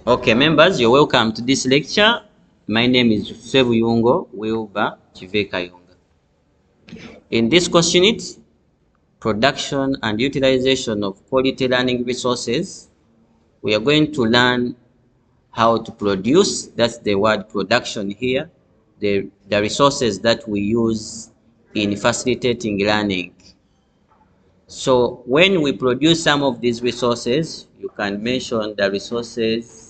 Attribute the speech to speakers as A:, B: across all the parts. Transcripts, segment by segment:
A: Okay, members, you're welcome to this lecture. My name is Sebuyungo Wilba Chivekayunga. In this question unit, production and utilization of quality learning resources, we are going to learn how to produce, that's the word production here, the resources that we use in facilitating learning. So when we produce some of these resources, you can mention the resources,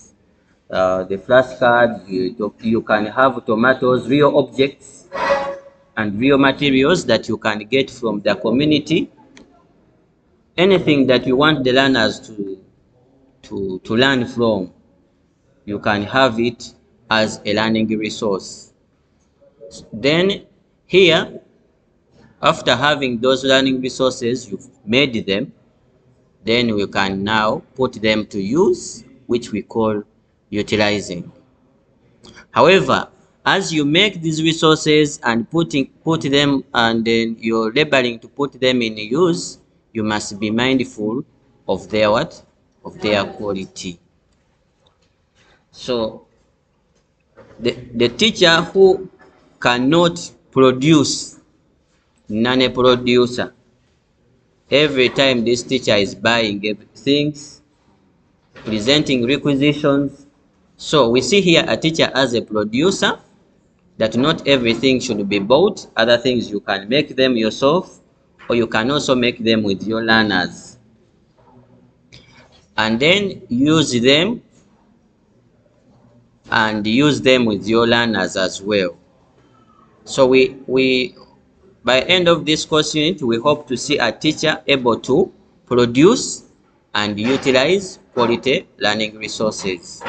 A: the flashcards, you can have tomatoes, real objects, and real materials that you can get from the community. Anything that you want the learners to learn from, you can have it as a learning resource. Then here, after having those learning resources, you've made them, then we can now put them to use, which we call utilizing. However, as you make these resources and put them, and then you're laboring to put them in use, you must be mindful of their what? Of their quality. So the teacher who cannot produce, none a producer. Every time this teacher is buying things, presenting requisitions. So we see here a teacher as a producer, that not everything should be bought. Other things you can make them yourself, or you can also make them with your learners and then use them with your learners as well. So we by end of this course unit, we hope to see a teacher able to produce and utilize quality learning resources.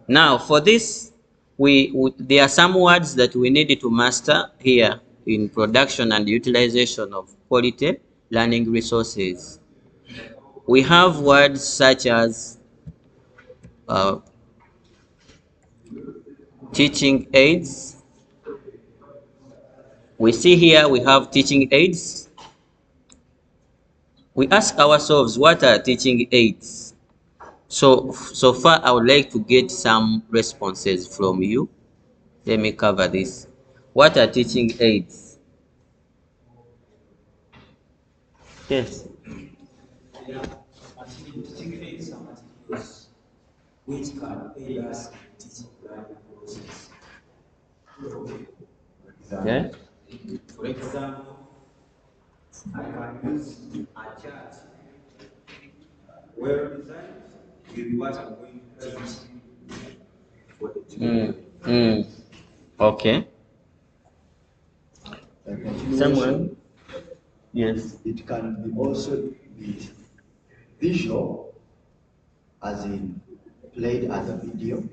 A: Now for this, there are some words that we need to master here in production and utilization of quality learning resources. We have words such as teaching aids. We see here we have teaching aids. We ask ourselves, what are teaching aids? So far I would like to get some responses from you. Let me cover this. What are teaching aids? Yes.
B: Teaching aids are materials which can aid us in teaching learning process.
A: Yeah.
B: For example, I can use a chart well designed with what I'm going to teach for the children.
A: Okay. Someone? Yes.
C: It can be also be visual, as in played as a video,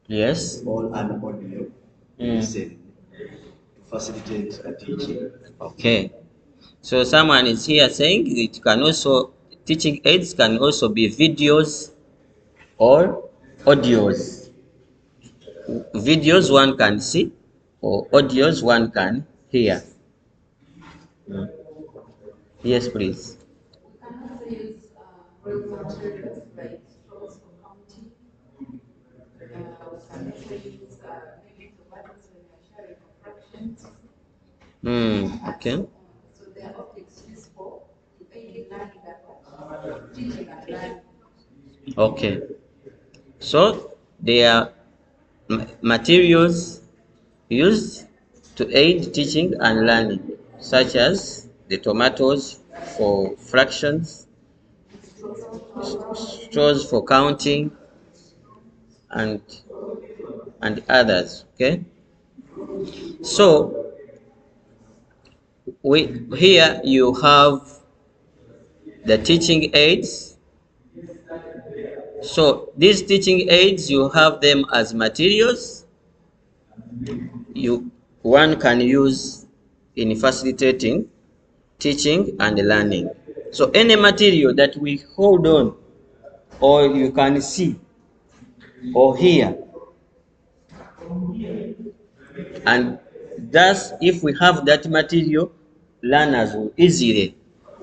A: Yes.
C: or an audio, listen to facilitate a teaching.
A: Okay. So someone is here saying it can also, teaching aids can also be videos or audios. Videos one can see, or audios one can hear. Yes, please.
D: Can also use real materials like straws for counting. We can also use maybe tomatoes when you're sharing fractions.
A: Okay.
D: So they are objects useful to aid in learning that teaching and learning.
A: Okay. So they are materials used to aid teaching and learning, such as the tomatoes for fractions, straws for counting, and others. Okay. So here you have the teaching aids. So these teaching aids, you have them as materials one can use in facilitating teaching and learning. So any material that we hold on, or you can see or hear, and thus if we have that material, learners will easily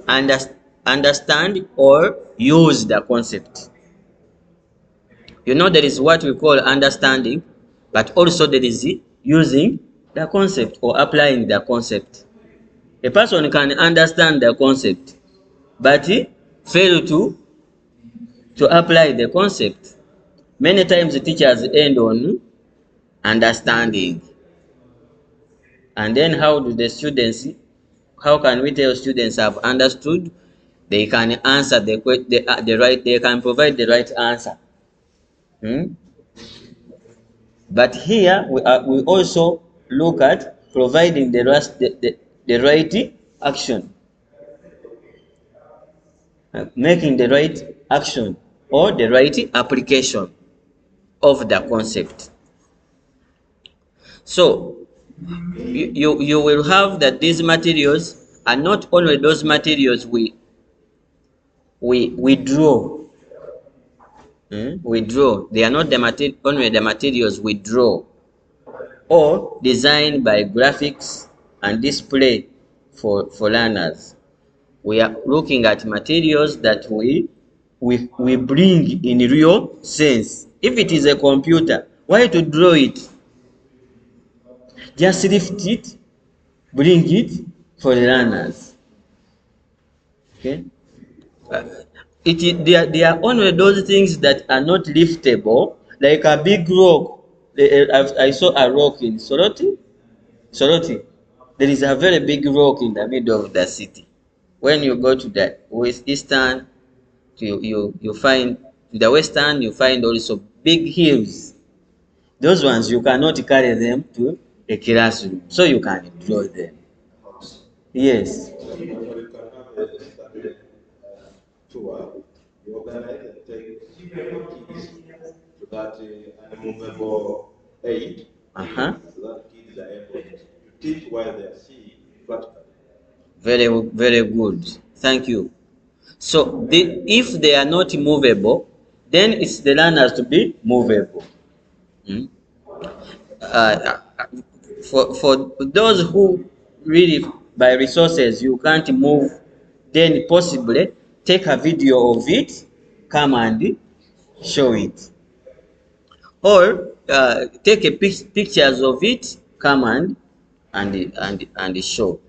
A: understand or use the concept. You know, there is what we call understanding, but also there is using the concept or applying the concept. A person can understand the concept, but fail to apply the concept. Many times the teachers end on understanding. And then how do the students, how can we tell students have understood? They can answer the right, they can provide the right answer. But here we also look at providing the right action, making the right action or the right application of the concept. So you will have that these materials are not only those materials we draw. We draw. They are not only the materials we draw or designed by graphics and display for learners. We are looking at materials that we bring in real sense. If it is a computer, why to draw it? Just lift it, bring it for the learners. Okay? They are only those things that are not liftable, like a big rock. I saw a rock in Soroti. There is a very big rock in the middle of the city. When you go to the eastern, you find in the western you find also big hills. Those ones you cannot carry them to a classroom, so you can draw them. Yes.
E: So you can have a study tour. You organize and take kids to that unmovable aid, so that kids are able to teach while they are seeing practically.
A: Very good. Thank you. So if they are not movable, then it's the learners to be movable. Uh, for those who really by resources you can't move, then possibly take a video of it, come and show it, or take pictures of it, come and show.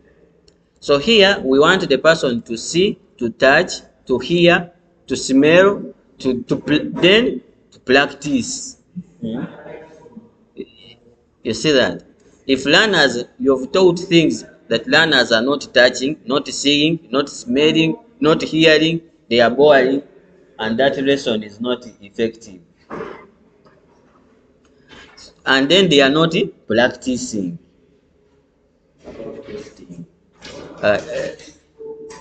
A: So here we want the person to see, to touch, to hear, to smell, then to practice. You see that? If learners, you've taught things that learners are not touching, not seeing, not smelling, not hearing, they are boring, and that lesson is not effective. And then they are not practicing. Uh,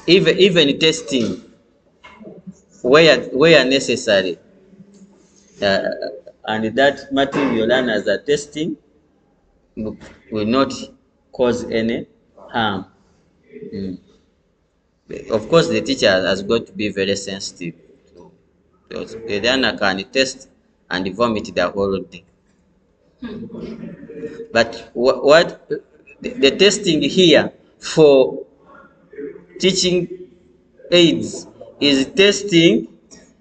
A: even testing where necessary, and that material learners are testing will not cause any harm. Of course, the teacher has got to be very sensitive. Because the learner can test and vomit the whole thing. But what the testing here for teaching aids is testing,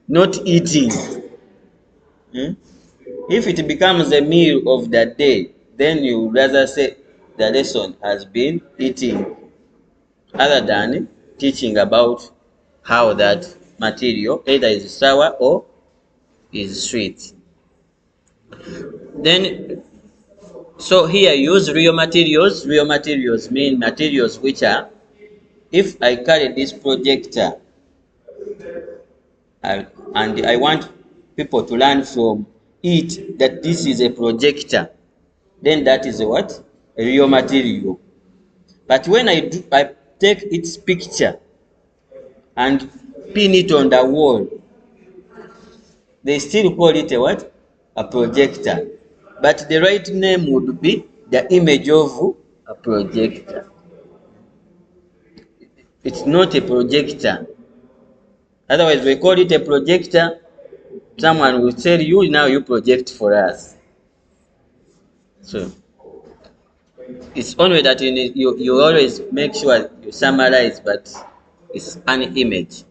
A: not eating. If it becomes a meal of the day, then you would rather say the lesson has been eating, other than teaching about how that material either is sour or is sweet. Then, so here use real materials. Real materials mean materials which are, if I carry this projector and I want people to learn from it that this is a projector, then that is what? A real material. But when I take its picture and pin it on the wall, they still call it a what? A projector. But the right name would be the image of a projector. It's not a projector. Otherwise, we call it a projector. Someone will tell you, now you project for us. So it's only that you always make sure you summarize, but it's an image.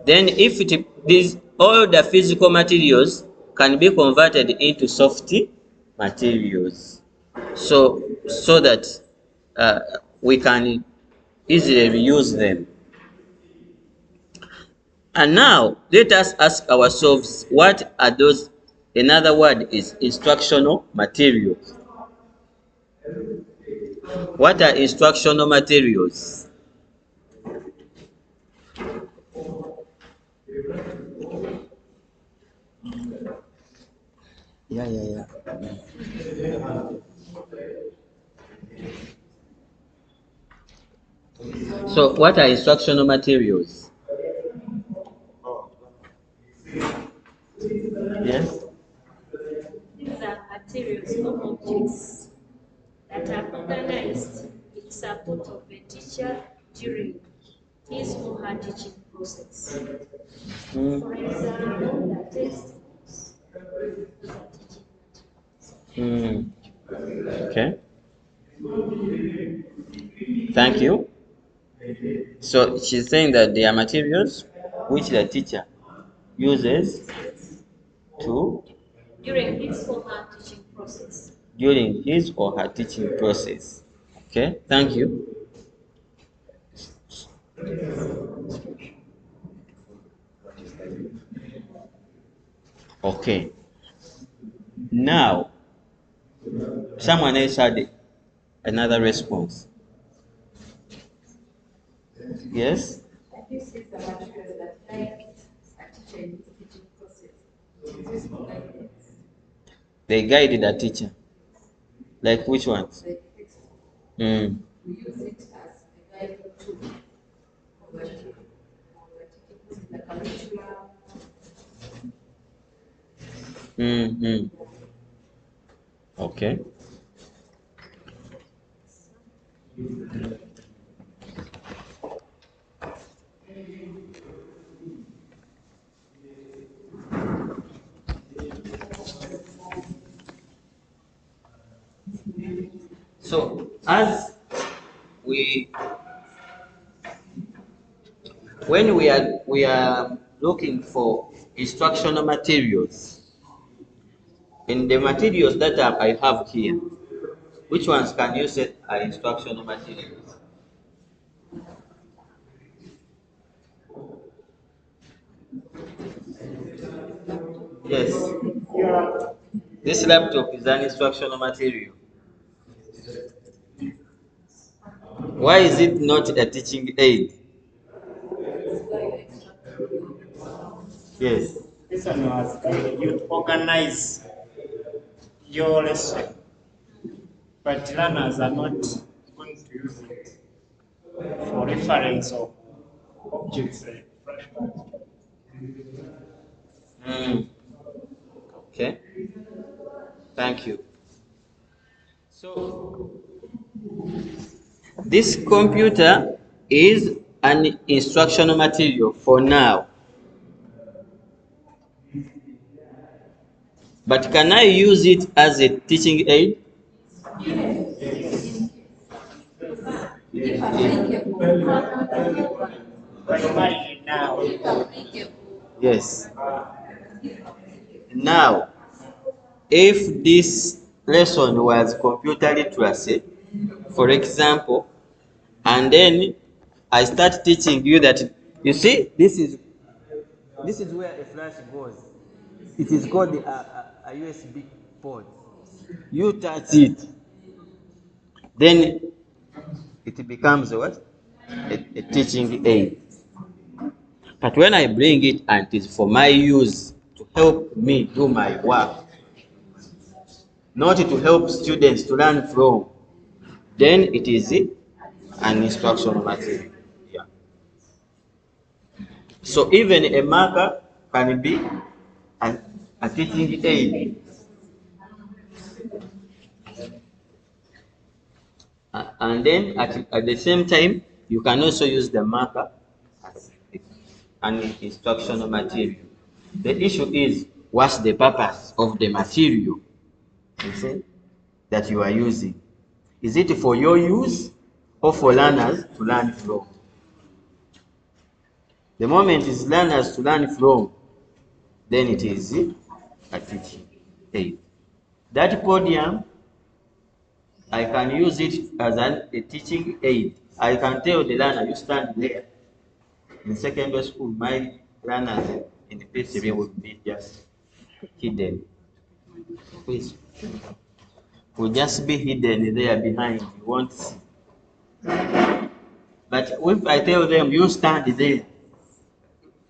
A: Then if these all the physical materials can be converted into soft materials, so that we can easily reuse them. And now let us ask ourselves, what are those? Another word is instructional materials. What are instructional materials? Yeah. So what are instructional materials? Yes.
F: These are materials or objects that are organized in support of a teacher during his or her teaching process. For example, the textbooks are teaching materials.
A: Okay. Thank you. So she's saying that they are materials which the teacher uses to
F: During his or her teaching process.
A: during his or her teaching process. Okay, thank you. Okay. Now, someone else had another response. Yes?
D: This is the materials that guide a teacher in his teaching process. It is for guidance.
A: They guided a teacher. Like which ones?
D: Like textbook.
A: Mm.
D: We use it as a guiding tool for the teaching in the curriculum.
A: Mm-hmm. Okay. So as we when we are looking for instructional materials, in the materials that I have here, which ones can you say are instructional materials? Yes. This laptop is an instructional material. Why is it not a teaching aid? Yes.
G: This one was guided you to organize your lesson, but learners are not going to use it for reference of objects like flashcards.
A: Mm. Okay. Thank you. So this computer is an instructional material for now. But can I use it as a teaching aid?
D: If applicable.
G: Primarily now,
D: If applicable.
A: Yes. Now, if this lesson was computer literacy, for example, and then I start teaching you that, you see, this is where a flash goes. It is called a USB port. You touch it, then it becomes what? A teaching aid. But when I bring it and it is for my use to help me do my work, not to help students to learn from, then it is an instructional material. Yeah. So even a marker can be a teaching aid. And then at the same time, you can also use the marker as an instructional material. The issue is, what's the purpose of the material, you see, that you are using? Is it for your use or for learners to learn from? The moment is learners to learn from, then it is a teaching aid. That podium, I can use it as a teaching aid. I can tell the learner, you stand there. In secondary school, my learners in the P3 would be just hidden. Please, will just be hidden there behind. You won't see. But if I tell them, you stand there,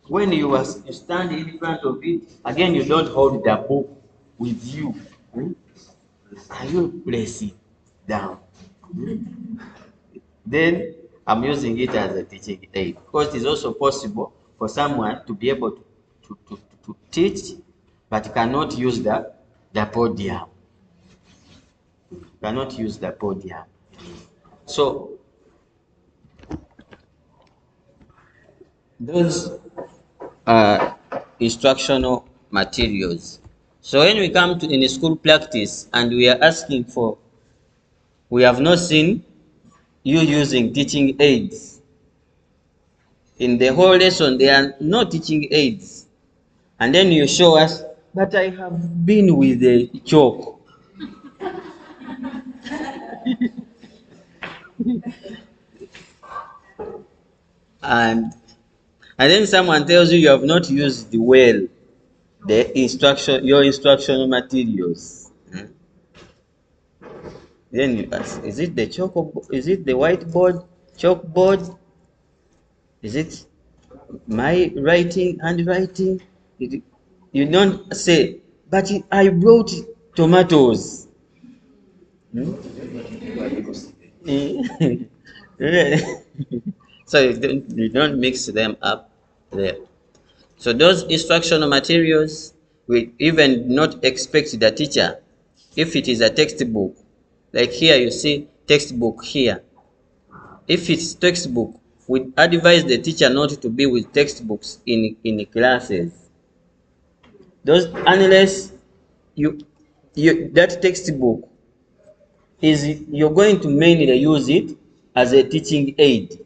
A: when you stand in front of it, again, you don't hold the book with you. And you place it down. Then I'm using it as a teaching aid because it's also possible for someone to be able to teach, but cannot use the podium. Cannot use the podium. So those are instructional materials. So when we come to in a school practice and we are asking for, we have not seen you using teaching aids. In the whole lesson, there are no teaching aids. And then you show us, but I have been with a chalk. and and then someone tells you you have not used well your instructional materials. Then you ask, is it the is it the whiteboard, chalkboard? Is it my handwriting? You don't say, but I brought tomatoes. So you don't mix them up there. So those instructional materials, we even not expect the teacher, if it is a textbook, like here you see textbook here. If it's textbook, we advise the teacher not to be with textbooks in classes. Those, unless you that textbook is, you're going to mainly use it as a teaching aid.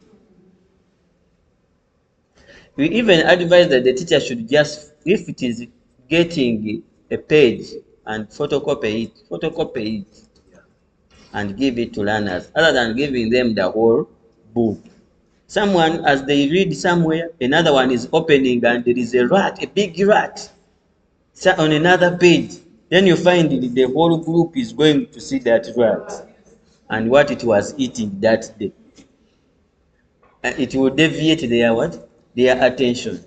A: We even advise that the teacher should just, if it is getting a page and photocopy it and give it to learners, other than giving them the whole book. Someone, as they read somewhere, another one is opening and there is a rat, a big rat, on another page. Then you find the whole group is going to see that rat and what it was eating that day. And it will deviate their what? Their attention.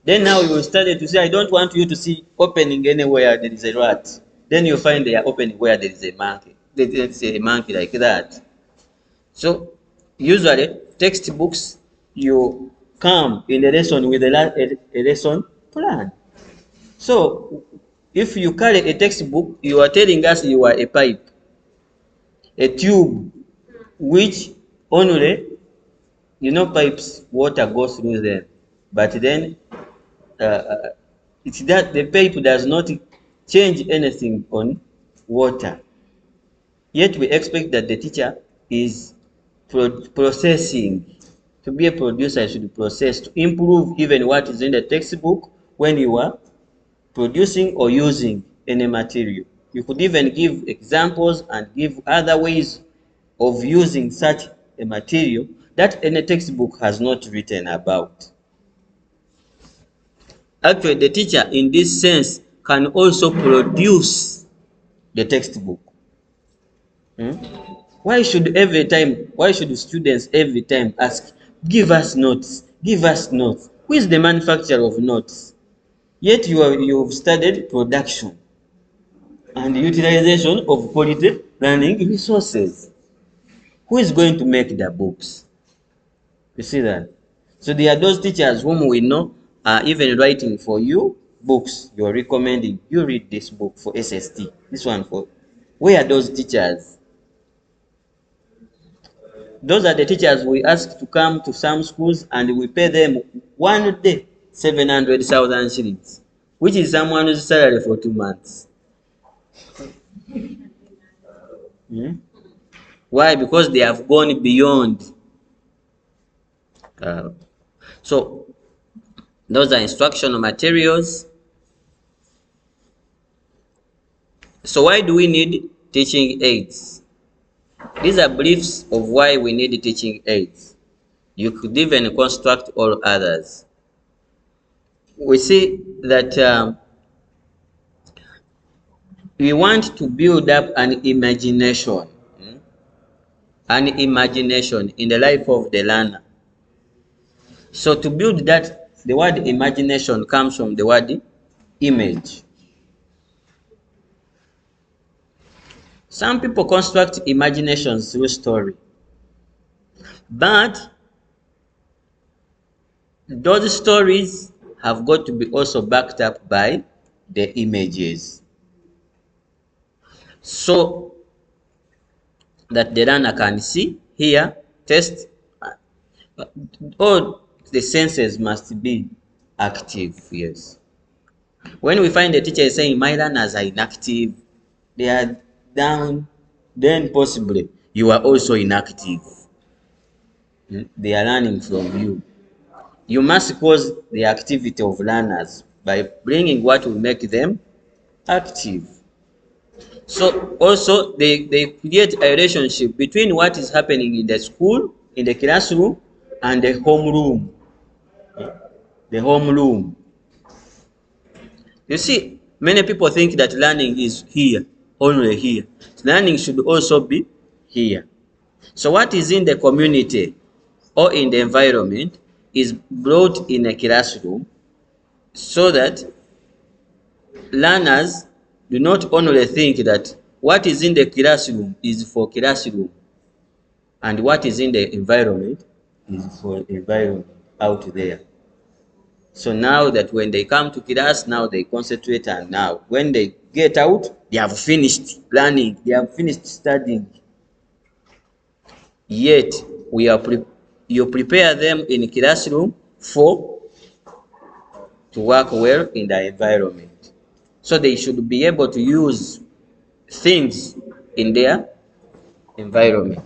A: Then now you started to say, I don't want you to see opening anywhere there is a rat. Then you find they are opening where there is a monkey. Let's say a monkey like that. So usually textbooks, you come in a lesson with a lesson plan. So if you carry a textbook, you are telling us you are a pipe, a tube, which only, pipes, water goes through them. But then it's that the pipe does not change anything on water. Yet we expect that the teacher is processing. To be a producer, should process to improve even what is in the textbook when you are producing or using any material. You could even give examples and give other ways of using such a material that any textbook has not written about. Actually, the teacher in this sense can also produce the textbook. Why should students every time ask, give us notes, give us notes? Who is the manufacturer of notes? Yet you've studied production and utilization of quality learning resources. Who is going to make the books? You see that? So there are those teachers whom we know are even writing for you books. You're recommending, you read this book for SST. This one for, where are those teachers? Those are the teachers we ask to come to some schools and we pay them one day 700,000 shillings, which is someone's salary for 2 months. Why? Because they have gone beyond. So those are instructional materials. So why do we need teaching aids? These are briefs of why we need teaching aids. You could even construct all others. We see that we want to build up an imagination in the life of the learner. So to build that, the word imagination comes from the word image. Some people construct imaginations through story, but those stories have got to be also backed up by the images, so that the learner can see, hear, taste. All the senses must be active, yes. When we find the teacher is saying my learners are inactive, they are down, then possibly you are also inactive. They are learning from you. You must cause the activity of learners by bringing what will make them active. So also they create a relationship between what is happening in the school, in the classroom, and the homeroom. The homeroom. You see, many people think that learning is here, only here. Learning should also be here. So what is in the community or in the environment is brought in a classroom, so that learners do not only think that what is in the classroom is for classroom and what is in the environment is for environment out there. So now that when they come to class, now they concentrate, and now when they get out, they have finished learning, they have finished studying. Yet you prepare them in classroom for to work well in the environment. So they should be able to use things in their environment.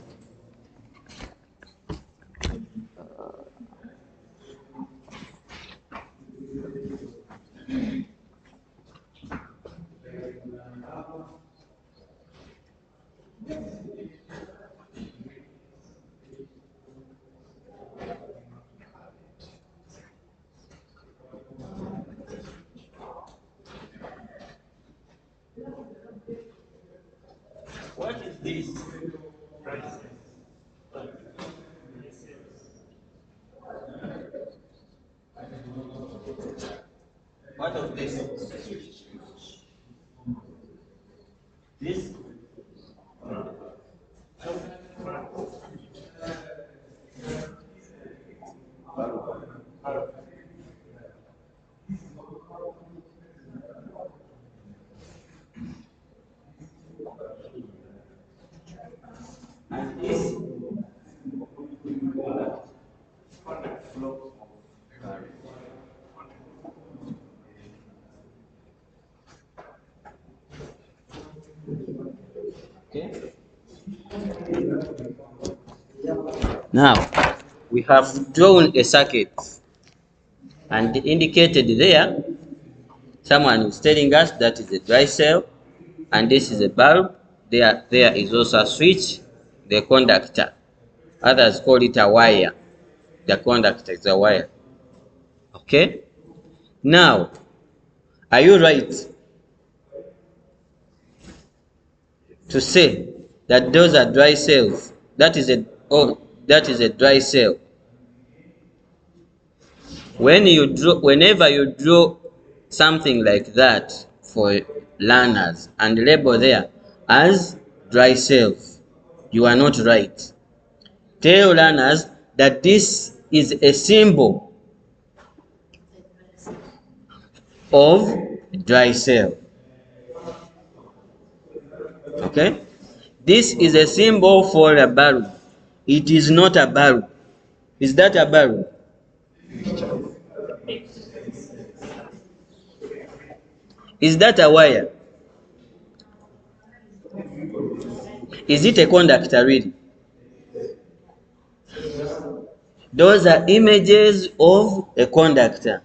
A: What is this? What of this? This? And this? Okay. Now, we have drawn a circuit and indicated there, someone is telling us that is a dry cell, and this is a bulb. There is also a switch, the conductor. Others call it a wire. The conductor is a wire. Okay? Now, are you right to say that those are dry cells? That is a dry cell. Whenever you draw something like that for learners and label there as dry cells, you are not right. Tell learners that this is a symbol of dry cell. Okay? This is a symbol for a bulb. It is not a bulb. Is that a bulb? Is that a wire? Is it a conductor really? Those are images of a conductor.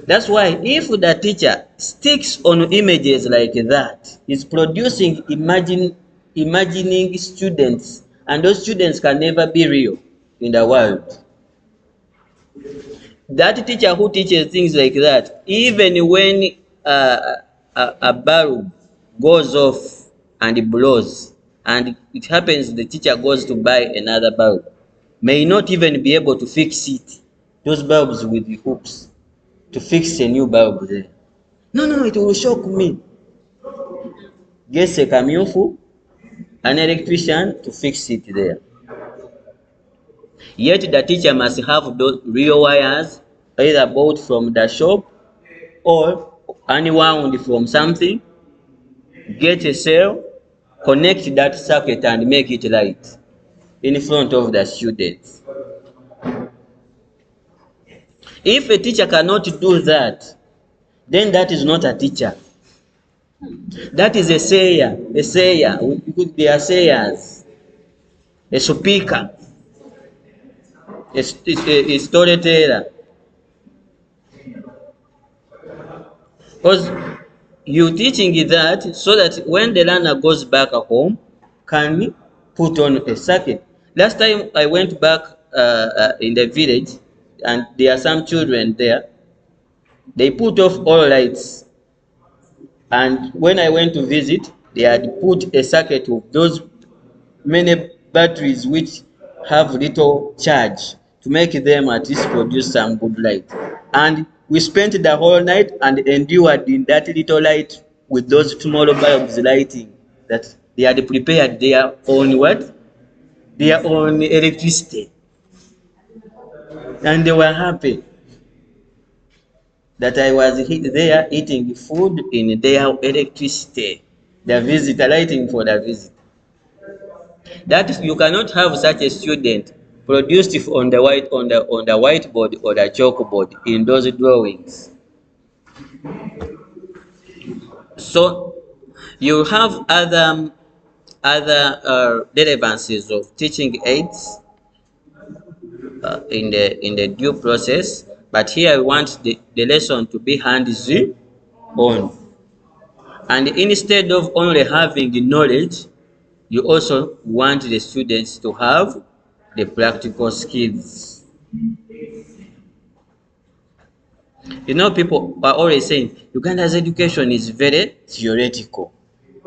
A: That's why if the teacher sticks on images like that, is producing imagining students, and those students can never be real in the world. That teacher who teaches things like that, even when a bulb goes off and it blows, and it happens the teacher goes to buy another bulb, may not even be able to fix it, those bulbs with the hooks, to fix a new bulb there. No, no, it will shock me. Gets a kamyofu, an electrician to fix it there. Yet the teacher must have those real wires, either bought from the shop or unwound from something, get a cell, connect that circuit and make it light in front of the students. If a teacher cannot do that, then that is not a teacher. That is a sayer, they are sayers, a speaker, a storyteller. Because you teaching that so that when the learner goes back home, can put on a circuit. Last time I went back in the village, and there are some children there. They put off all lights, and when I went to visit, they had put a circuit of those many batteries which have little charge to make them at least produce some good light. And we spent the whole night and endured in that little light with those small bulbs lighting, that they had prepared their own what? Their own electricity. And they were happy that I was there eating food in their electricity. The visitor, lighting for the visitor. That is, you cannot have such a student produced on the whiteboard or the chalkboard in those drawings. So you have other relevancies of teaching aids in the due process, but here I want the lesson to be hands-on, and instead of only having the knowledge, you also want the students to have the practical skills. You know, people are always saying Uganda's education is very theoretical,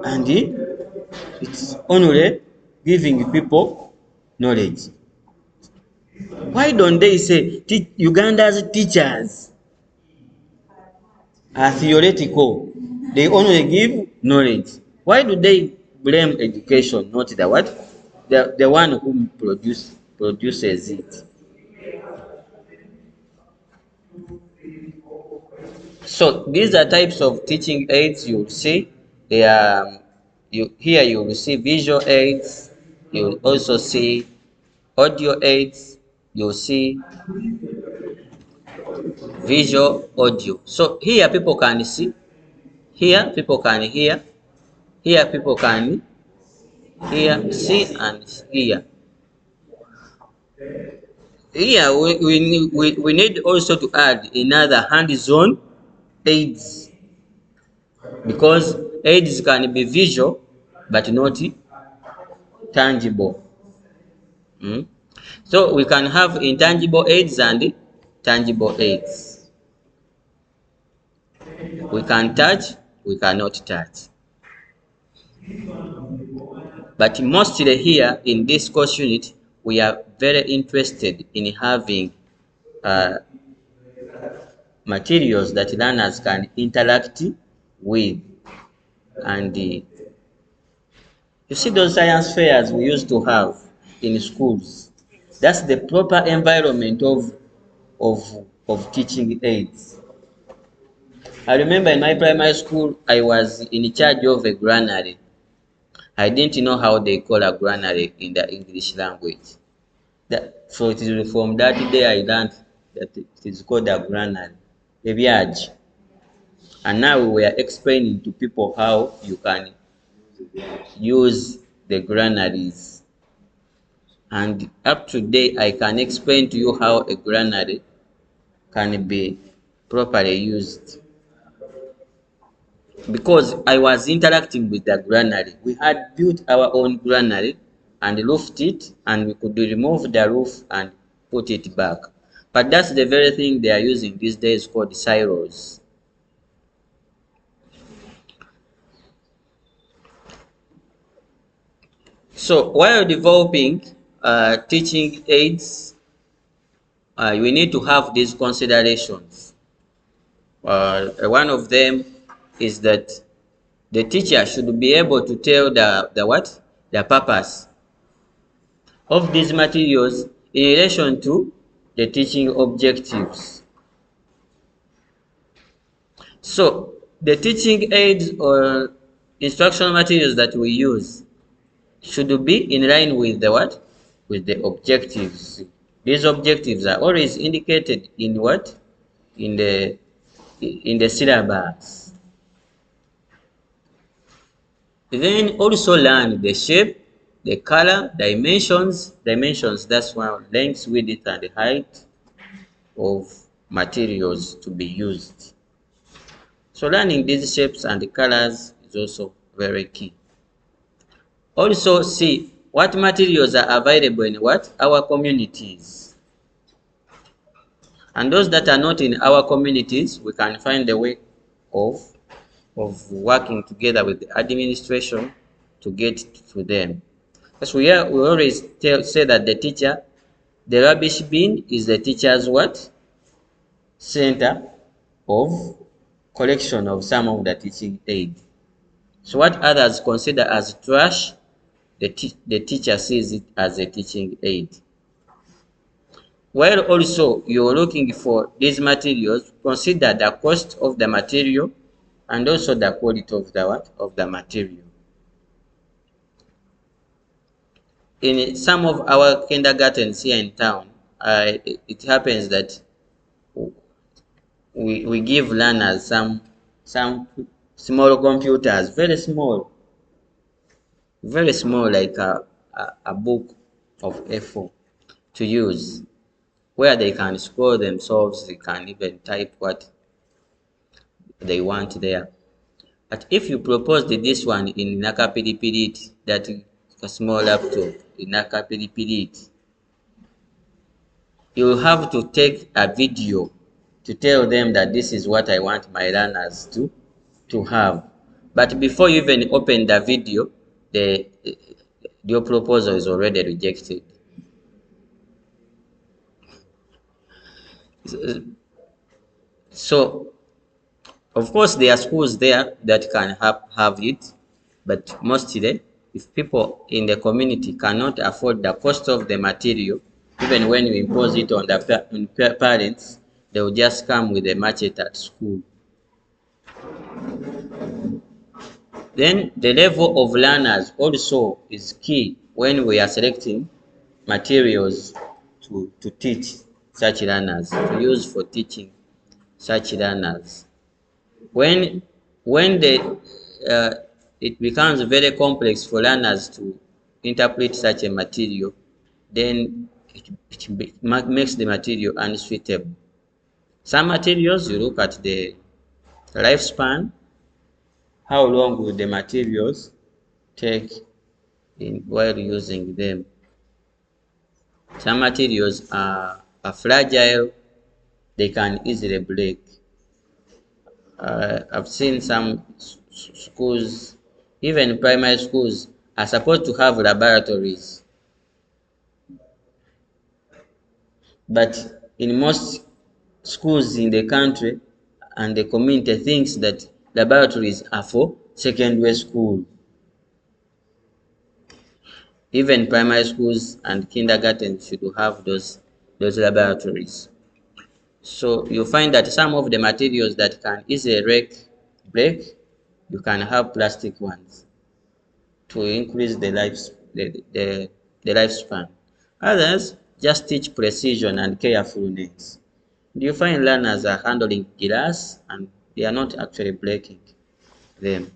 A: and it's only giving people knowledge. Why don't they say Uganda's teachers are theoretical? They only give knowledge. Why do they blame education, not the what? The one who produces it. So these are types of teaching aids you'll see. They are here you will see visual aids, you'll also see audio aids, you'll see visual audio. So here people can see, here people can hear, here people can hear, see and hear. Here we need also to add another hands-on aids, because aids can be visual but not tangible. So we can have intangible aids and tangible aids. We can touch, we cannot touch. But mostly here in this course unit, we are very interested in having materials that learners can interact with. And you see those science fairs we used to have in schools, that's the proper environment of teaching aids. I remember in my primary school, I was in charge of a granary. I didn't know how they call a granary in the English language. So it is from that day I learned that it is called a granary, a viage. And now we were explaining to people how you can use the granaries. And up to date, I can explain to you how a granary can be properly used. Because I was interacting with the granary. We had built our own granary and roofed it, and we could remove the roof and put it back. But that's the very thing they are using these days called silos. So while developing teaching aids, we need to have these considerations. One of them is that the teacher should be able to tell the purpose of these materials in relation to the teaching objectives. So the teaching aids or instructional materials that we use should be in line with the what? With the objectives. These objectives are always indicated in what? In the syllabus. Then also learn the shape, the color, dimensions, that's one, length, width, and height of materials to be used. So learning these shapes and colors is also very key. Also see what materials are available in what? Our communities. And those that are not in our communities, we can find a way of working together with the administration to get to them. Because we always say that the rubbish bin is the teacher's what? Center of collection of some of the teaching aid. So what others consider as trash, the teacher sees it as a teaching aid. While also you're looking for these materials, consider the cost of the material and also the quality of the what? Of the material. In some of our kindergartens here in town, it happens that we give learners some small computers, very small, like a book of A4 to use, where they can score themselves, they can even type what they want there. But if you proposed this one in Nakapiripirit, that a small laptop in Nakapiripirit, you will have to take a video to tell them that this is what I want my learners to have. But before you even open the video, your proposal is already rejected. So, of course, there are schools there that can have it, but mostly, if people in the community cannot afford the cost of the material, even when you impose it on the parents, they will just come with a machete at school. Then the level of learners also is key when we are selecting materials to teach such learners, to use for teaching such learners. When it becomes very complex for learners to interpret such a material, then it makes the material unsuitable. Some materials, you look at the lifespan, how long will the materials take while using them. Some materials are fragile, they can easily break. I've seen some schools, even primary schools, are supposed to have laboratories. But in most schools in the country and the community thinks that laboratories are for secondary school. Even primary schools and kindergarten should have those laboratories. So you find that some of the materials that can easily break, you can have plastic ones to increase the lifespan. Others just teach precision and carefulness. You find learners are handling glass and they are not actually breaking them.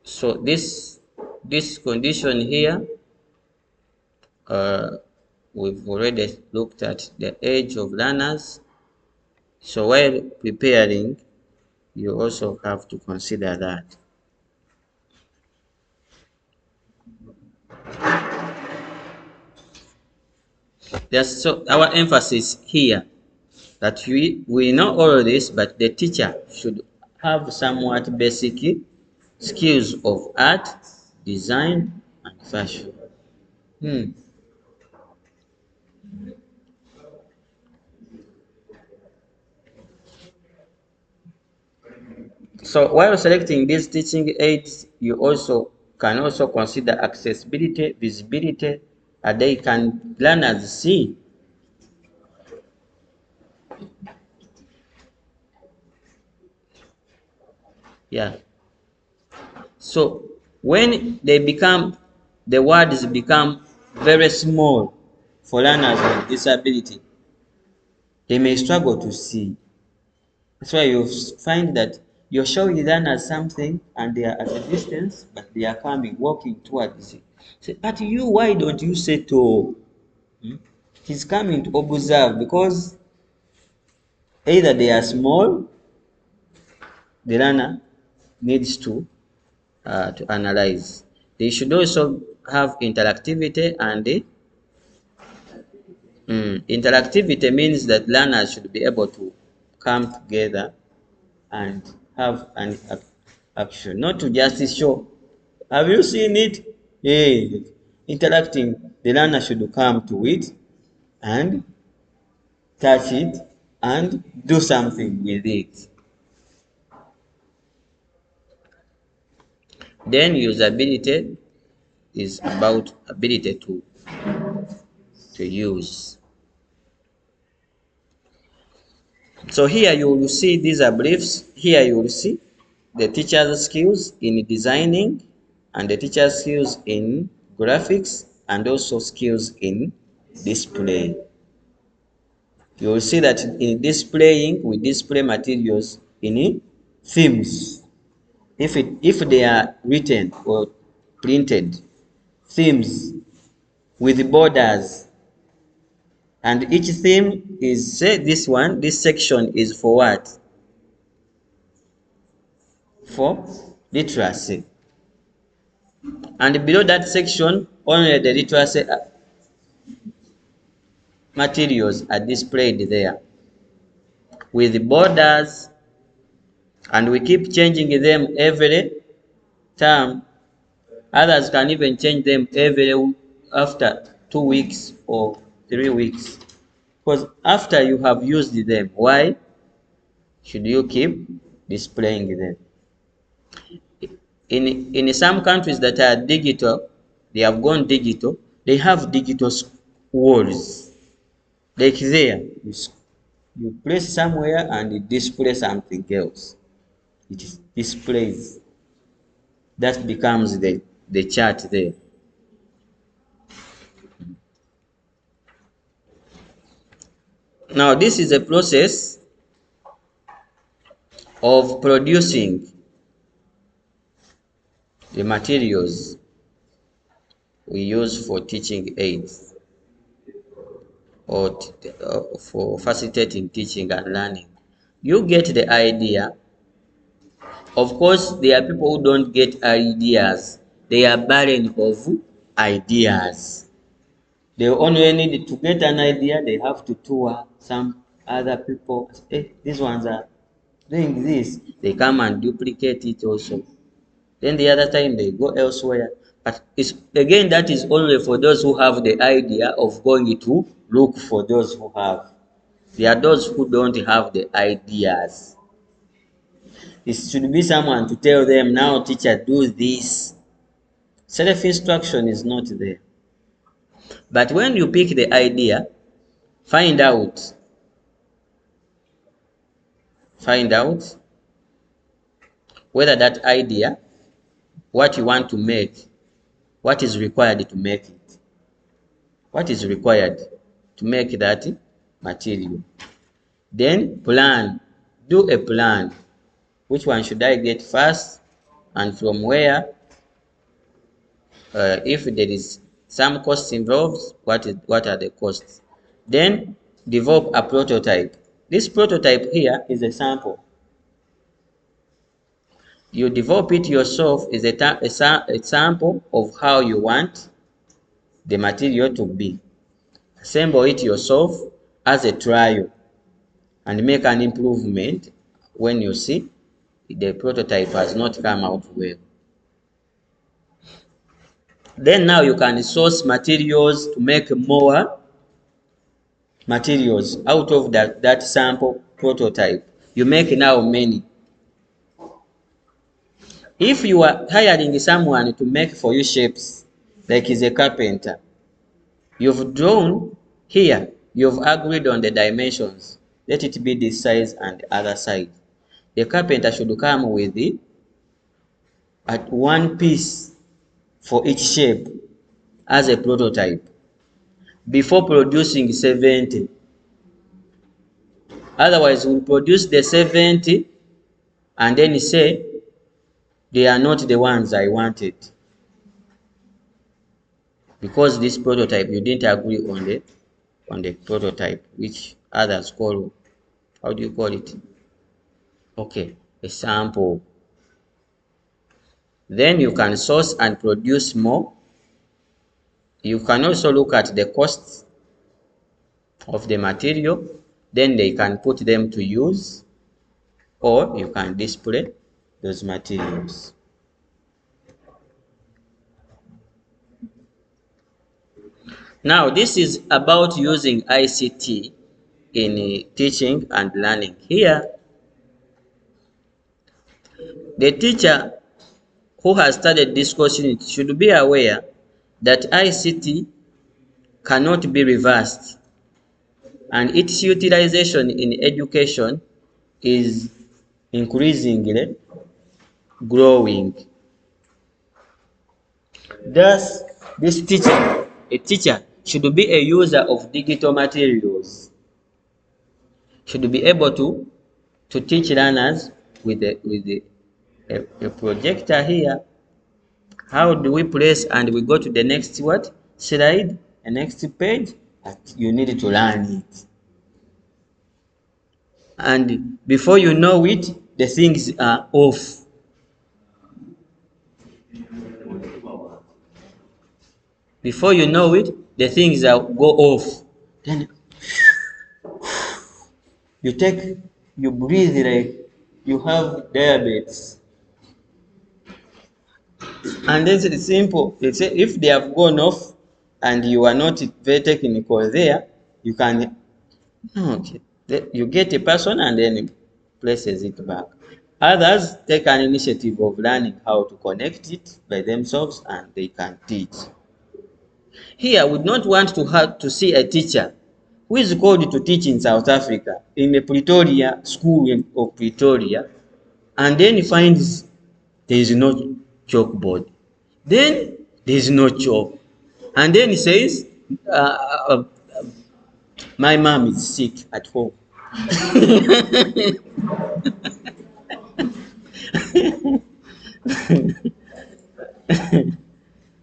A: So this condition here, we've already looked at the age of learners. So while preparing, you also have to consider that. So our emphasis here that we know all this, but the teacher should have somewhat basic skills of art, design, and fashion. So while selecting these teaching aids, you also can also consider accessibility, visibility, and they can learners see. Yeah. So when the words become very small for learners with disability, they may struggle to see. That's why you find that you're showing learners something and they are at a distance, but they are coming, walking towards it. Say, but you, why don't you settle? He's coming to observe because either they are small, the learner needs to analyze. They should also have interactivity and interactivity means that learners should be able to come together and have an action, not to just show. Have you seen it? Hey, interacting, the learner should come to it and touch it and do something with it. Then usability is about ability to use. So here you will see these are briefs. Here you will see the teacher's skills in designing and the teacher's skills in graphics and also skills in display. You will see that in displaying, we display materials in themes. If they are written or printed, themes with borders, and each theme is, say this section is for what? For literacy. And below that section, only the literacy materials are displayed there with borders, and we keep changing them every term. Others can even change them after 2 weeks or 3 weeks. Because after you have used them, why should you keep displaying them? In some countries that are digital, they have gone digital, they have digital walls. Like there, you place somewhere and it displays something else. It is displays. That becomes the chart there. Now this is a process of producing the materials we use for teaching aids or for facilitating teaching and learning. You get the idea. Of course, there are people who don't get ideas. They are barren of ideas. They only need to get an idea. They have to tour some other people. Hey, these ones are doing this. They come and duplicate it also. Then the other time they go elsewhere. But it's again, that is only for those who have the idea of going to look for those who have. There are those who don't have the ideas. It should be someone to tell them, now teacher, do this. Self-instruction is not there. But when you pick the idea, find out whether that idea, what you want to make, what is required to make it. What is required to make that material. Then plan. Do a plan. Which one should I get first and from where? If there is some cost involved, what are the costs? Then develop a prototype. This prototype here is a sample. You develop it yourself is a sample of how you want the material to be. Assemble it yourself as a trial and make an improvement when you see the prototype has not come out well. Then now you can source materials to make more materials out of that sample prototype. You make now many. If you are hiring someone to make for you shapes, like is a carpenter, you've drawn here, you've agreed on the dimensions. Let it be this size and the other side. The carpenter should come with it at one piece for each shape as a prototype before producing 70. Otherwise, we'll produce the 70 and then say they are not the ones I wanted, because this prototype you didn't agree on the prototype, which others call, how do you call it? Okay, a sample. Then you can source and produce more. You can also look at the costs of the material, then they can put them to use, or you can display those materials. Now, this is about using ICT in teaching and learning. Here, the teacher who has studied this course unit should be aware that ICT cannot be reversed, and its utilization in education is increasingly growing. Thus, a teacher should be a user of digital materials, should be able to teach learners with a projector here. How do we place and we go to the next what? Slide, the next page, you need to learn it. And before you know it, the things are off. Before you know it, the things are go off. Then you breathe like you have diabetes. And then it's simple. It's if they have gone off and you are not very technical there, you can you get a person and then places it back. Others take an initiative of learning how to connect it by themselves and they can teach. Here, I would not want to have to see a teacher who is called to teach in South Africa, in a Pretoria school of Pretoria, and then he finds there is no chalkboard. Then there is no chalk. And then he says, my mom is sick at home.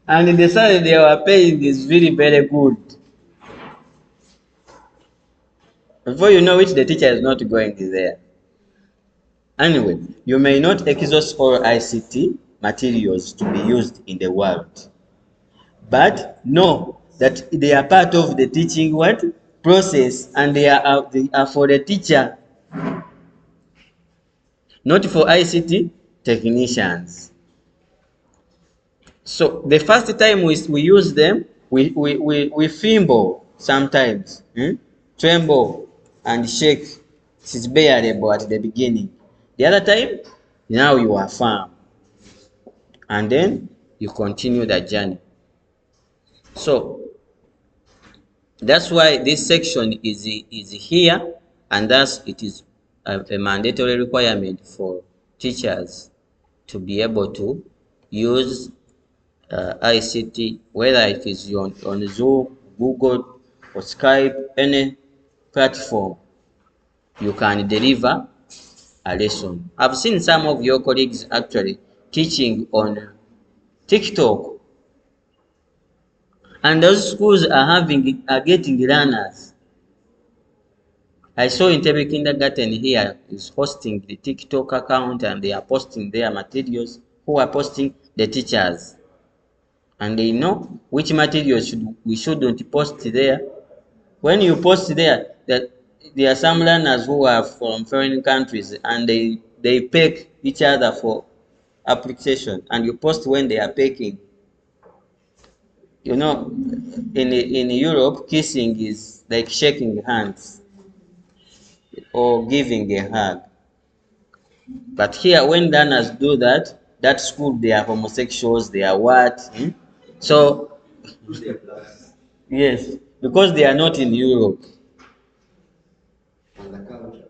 A: And the salary they were paying is very, very good. Before you know it, the teacher is not going there. Anyway, you may not exhaust all ICT materials to be used in the world, but know that they are part of the teaching what? Process, and they are for the teacher, not for ICT technicians. So the first time we use them, we fumble sometimes, tremble and shake. It is bearable at the beginning. The other time, now you are firm. And then you continue the journey. So that's why this section is here, and thus it is a mandatory requirement for teachers to be able to use ICT, whether it is on Zoom, Google, or Skype, any platform, you can deliver a lesson. I've seen some of your colleagues actually teaching on TikTok, and those schools are getting learners. I saw Entebbe Kindergarten here is hosting the TikTok account and they are posting their materials. Who are posting? The teachers. And they know which materials we shouldn't post there. When you post there, that there are some learners who are from foreign countries and they peg each other for application, and you post when they are pecking. You know, in Europe, kissing is like shaking hands or giving a hug. But here, when learners do that, that school, they are homosexuals, they are what? So, yes, because they are not in Europe.
C: And the culture.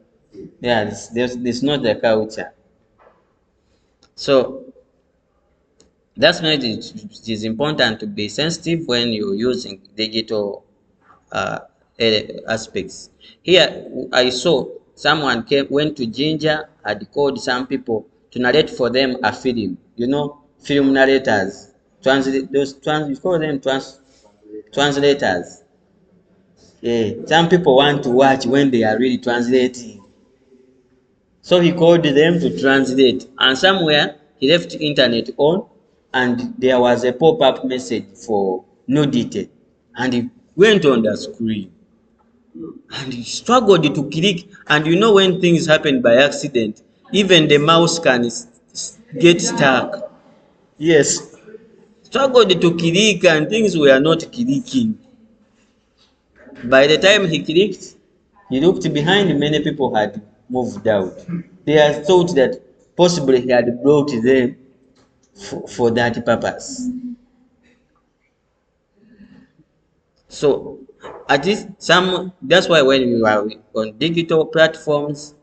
A: Yeah, this not the culture. So, that's why it is important to be sensitive when you're using digital uh, aspects. Here, I saw someone went to Ginger, had called some people to narrate for them a film. You know, film narrators. You call them translators. Yeah, some people want to watch when they are really translating. So he called them to translate, and somewhere he left internet on, and there was a pop-up message for nudity, and he went on the screen and he struggled to click. And you know, when things happen by accident, even the mouse can get stuck. Yes, struggled to click and things were not clicking. By the time he clicked, he looked behind, many people had moved out. They had thought that possibly he had brought them for that purpose. So at least that's why when you are on digital platforms,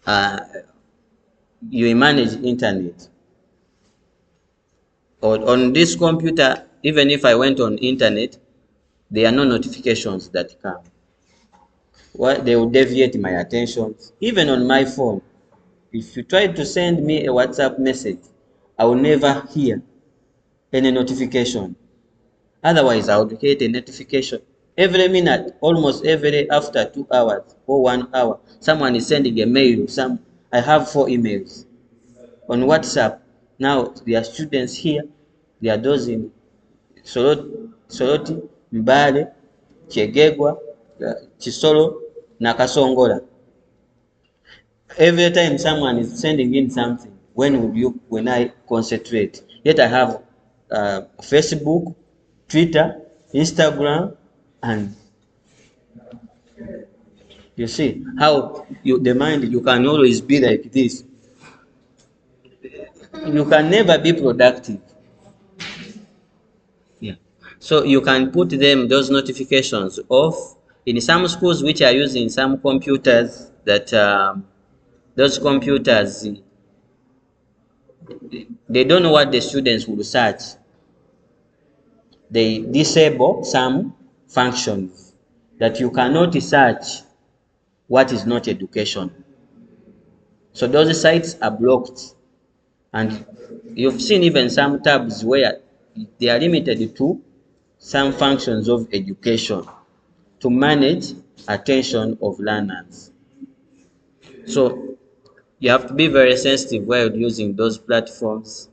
A: uh, you manage internet. Or on this computer, even if I went on internet, there are no notifications that come. They will deviate my attention. Even on my phone, if you try to send me a WhatsApp message, I will never hear any notification. Otherwise, I would get a notification every minute, almost every after 2 hours or 1 hour. Someone is sending a mail. I have 4 emails on WhatsApp. Now there are students here. There are those in Soroti, Mbale, Kyegegwa, Kisoro, na Kasongola. Every time someone is sending in something, when I concentrate? Yet I have Facebook, Twitter, Instagram, and you see how the mind, you can always be like this. You can never be productive. Yeah. So you can put those notifications off. In some schools which are using some computers, that those computers, they don't know what the students will search. They disable some functions that you cannot search what is not education. So those sites are blocked. And you've seen even some tabs where they are limited to some functions of education to manage attention of learners. So you have to be very sensitive while using those platforms.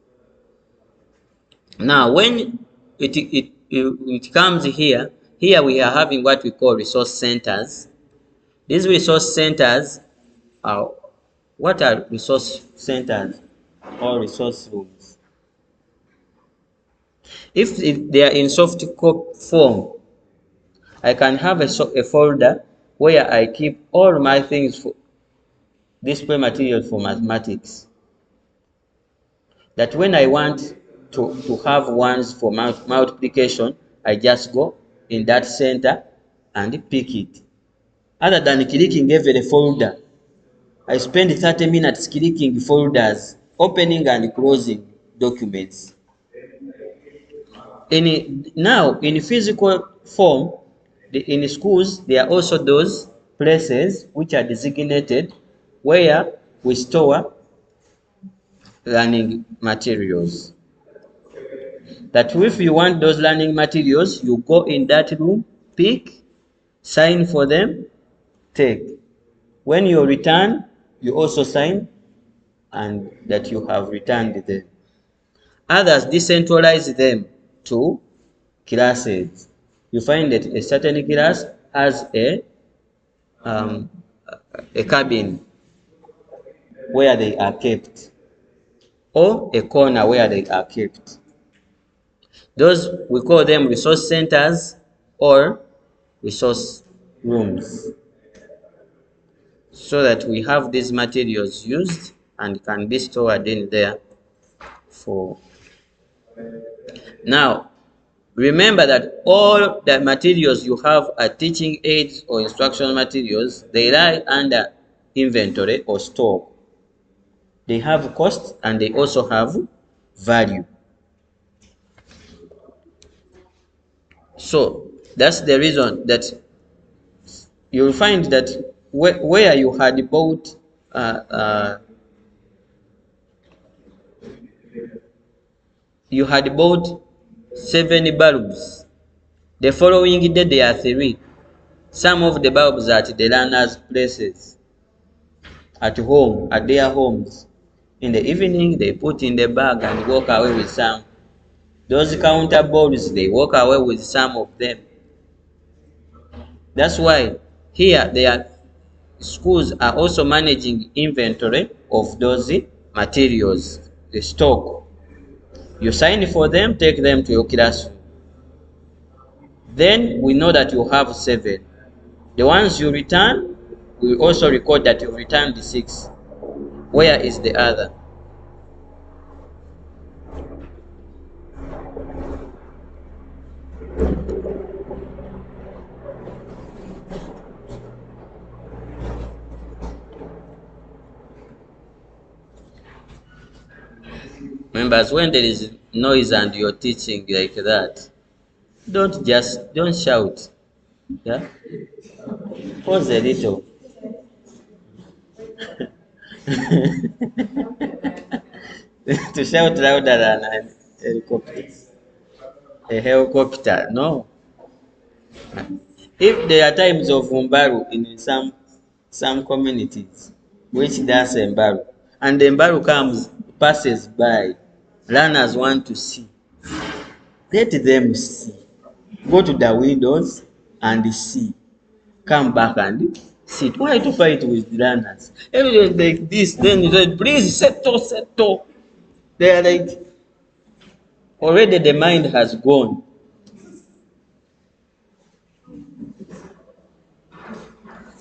A: Now, when it comes here we are having what we call resource centers. These resource centers are, what are resource centers or resource rooms? If they are in soft copy form, I can have a folder where I keep all my things for display material for mathematics. That when I want to have ones for multiplication, I just go in that center and pick it. Other than clicking every folder, I spend 30 minutes clicking folders, opening and closing documents. Now, in physical form, in schools, there are also those places which are designated where we store learning materials. That if you want those learning materials, you go in that room, pick, sign for them, take. When you return, you also sign and that you have returned them. Others decentralize them to classes. You find that a certain class has um, a cabin where they are kept, or a corner where they are kept. Those we call them resource centers or resource rooms, so that we have these materials used and can be stored in there for. Now, remember that all the materials you have are teaching aids or instructional materials. They lie under inventory or stock. They have cost and they also have value. So that's the reason that you'll find that where you had bought uh, uh, you had bought 7 bulbs, the following day there are 3. Some of the bulbs are at the learners' places, at home, at their homes. In the evening, they put in the bag and walk away with some. Those counter bulbs, they walk away with some of them. That's why here their schools are also managing inventory of those materials, the stock. You sign for them, take them to your classroom. Then we know that you have 7. The ones you return, we also record that you returned the 6. Where is the other? Members, when there is noise and you're teaching like that, don't shout. Yeah? Pause a little. To shout louder than an helicopter. A helicopter, no. If there are times of umbaru in some communities which dance umbaru, and the umbaru passes by, learners want to see. Let them see. Go to the windows and see. Come back and sit. Why to fight with learners? Everyone like this, then you say, please settle. They are like, already the mind has gone.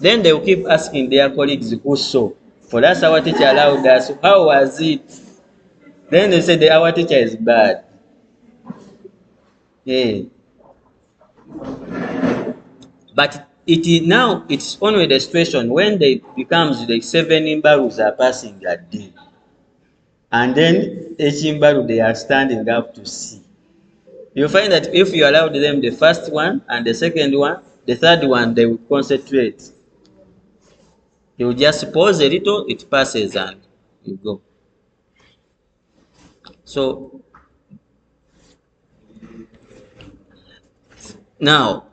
A: Then they will keep asking their colleagues who saw. For that's our teacher allowed us. How was it? Then they say our teacher is bad. Yeah. But it is now, it's only the situation when they becomes the 7 imbarus are passing a day. And then each imbaru they are standing up to see. You find that if you allowed them the first one and the second one, the third one they will concentrate. You just pause a little, it passes and you go. So now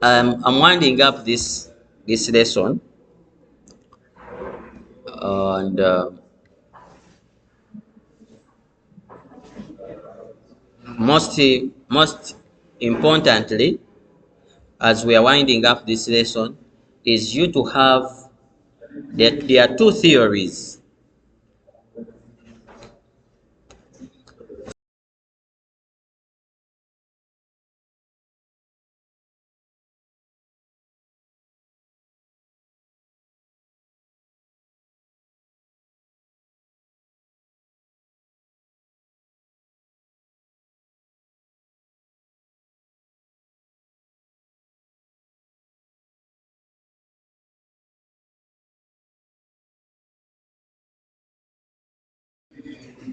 A: I'm winding up this lesson, and most importantly, as we are winding up this lesson, is you to have that there are 2 theories.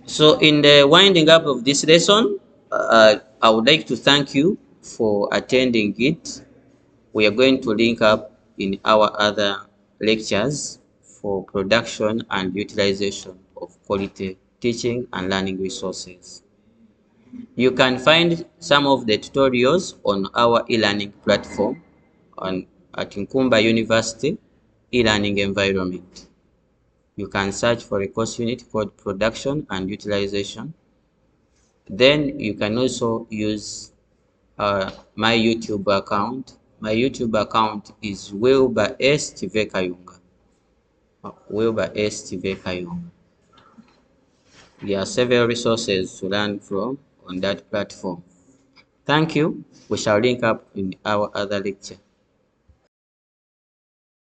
A: So in the winding up of this lesson, I would like to thank you for attending it. We are going to link up in our other lectures for production and utilization of quality teaching and learning resources. You can find some of the tutorials on our e-learning platform at Nkumba University. e-learning environment. You can search for a course unit called Production and Utilization. Then you can also use my YouTube account. My YouTube account is Wilbur S. Kayunga. Wilbur S. Kayunga. There are several resources to learn from on that platform. Thank you. We shall link up in our other lecture.